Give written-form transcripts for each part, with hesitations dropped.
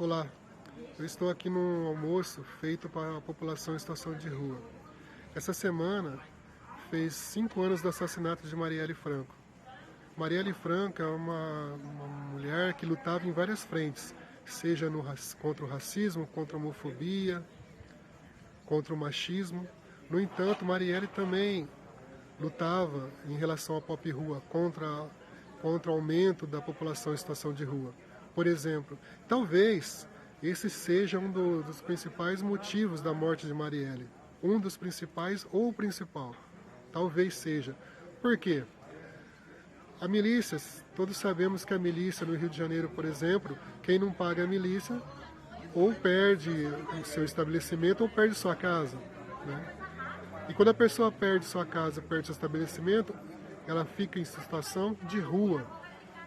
Olá, eu estou aqui num almoço feito para a população em situação de rua. Essa semana fez 5 anos do assassinato de Marielle Franco. Marielle Franco é uma mulher que lutava em várias frentes, seja contra o racismo, contra a homofobia, contra o machismo. No entanto, Marielle também lutava em relação à pop rua, contra o aumento da população em situação de rua. Por exemplo, talvez esse seja um dos principais motivos da morte de Marielle. Um dos principais ou o principal. Talvez seja. Por quê? A milícia, todos sabemos que a milícia no Rio de Janeiro, por exemplo, quem não paga a milícia ou perde o seu estabelecimento ou perde sua casa, né? E quando a pessoa perde sua casa, perde seu estabelecimento, ela fica em situação de rua.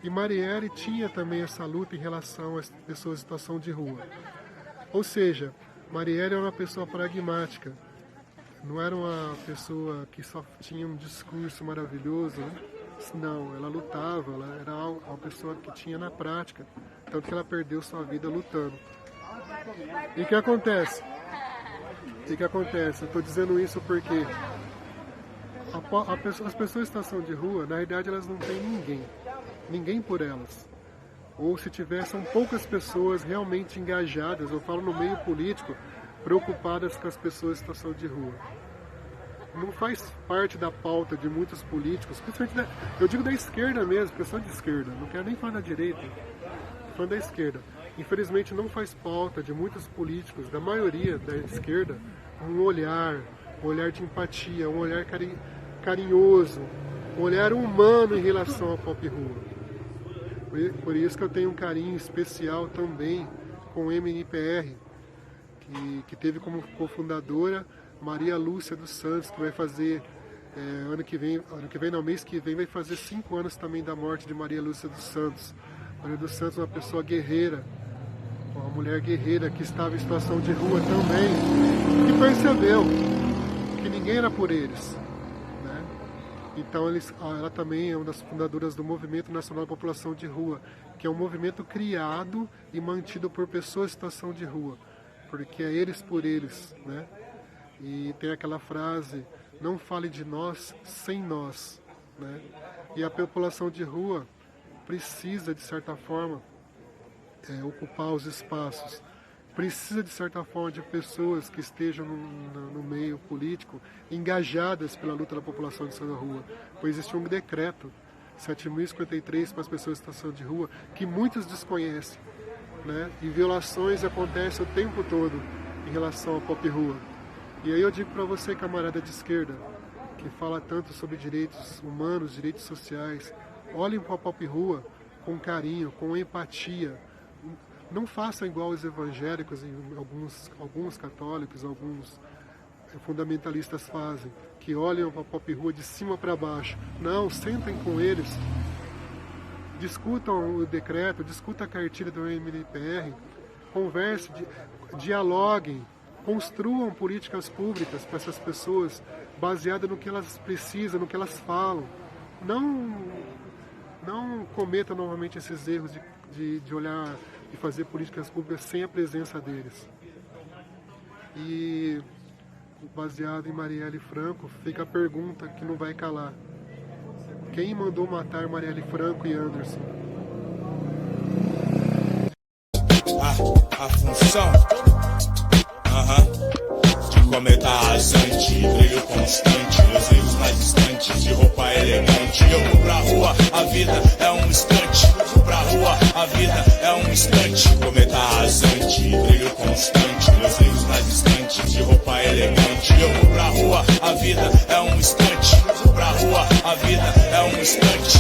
E Marielle tinha também essa luta em relação às pessoas em situação de rua. Ou seja, Marielle era uma pessoa pragmática. Não era uma pessoa que só tinha um discurso maravilhoso, né? Não, ela lutava, ela era uma pessoa que tinha na prática. Tanto que ela perdeu sua vida lutando. E o que acontece? Eu estou dizendo isso porque as pessoas em situação de rua, na realidade, elas não têm ninguém por elas. Ou se tiver, são poucas pessoas realmente engajadas, eu falo no meio político, preocupadas com as pessoas em situação de rua. Não faz parte da pauta de muitos políticos, principalmente eu digo da esquerda mesmo, pessoal de esquerda, não quero nem falar da direita, estou falando da esquerda. Infelizmente não faz pauta de muitos políticos, da maioria da esquerda, um olhar de empatia, um olhar carinhoso, um olhar humano em relação à pop rua. Por isso que eu tenho um carinho especial também com o MNPR, que teve como cofundadora Maria Lúcia dos Santos, que vai fazer, mês que vem, vai fazer 5 anos também da morte de Maria Lúcia dos Santos. Maria dos Santos é uma pessoa guerreira, uma mulher guerreira que estava em situação de rua também, e percebeu que ninguém era por eles. Então ela também é uma das fundadoras do Movimento Nacional da População de Rua, que é um movimento criado e mantido por pessoas em situação de rua, porque é eles por eles, né? E tem aquela frase, não fale de nós sem nós, né? E a população de rua precisa, de certa forma, ocupar os espaços, precisa, de certa forma, de pessoas que estejam no meio político engajadas pela luta da população de situação de rua. Pois existe um decreto, 7.053, para as pessoas em situação de rua, que muitos desconhecem, né? E violações acontecem o tempo todo em relação à pop rua. E aí eu digo para você, camarada de esquerda, que fala tanto sobre direitos humanos, direitos sociais, olhem para a pop rua com carinho, com empatia. Não façam igual os evangélicos e alguns católicos, alguns fundamentalistas fazem, que olham para a pop rua de cima para baixo. Não, sentem com eles, discutam o decreto, discutam a cartilha do MNPR, conversem, dialoguem, construam políticas públicas para essas pessoas, baseadas no que elas precisam, no que elas falam. Não cometam novamente esses erros de olhar e fazer políticas públicas sem a presença deles. E baseado em Marielle Franco, fica a pergunta que não vai calar. Quem mandou matar Marielle Franco e Anderson? A função de cometa rasante, brilho constante, nos erros mais distantes, de roupa elegante. Eu vou pra rua, a vida é um instante. Eu vou pra rua, a vida é um instante. Cometa rasante, brilho constante, nos erros mais distantes, de roupa elegante. Eu vou pra rua, a vida é um instante. Eu vou pra rua, a vida é um instante.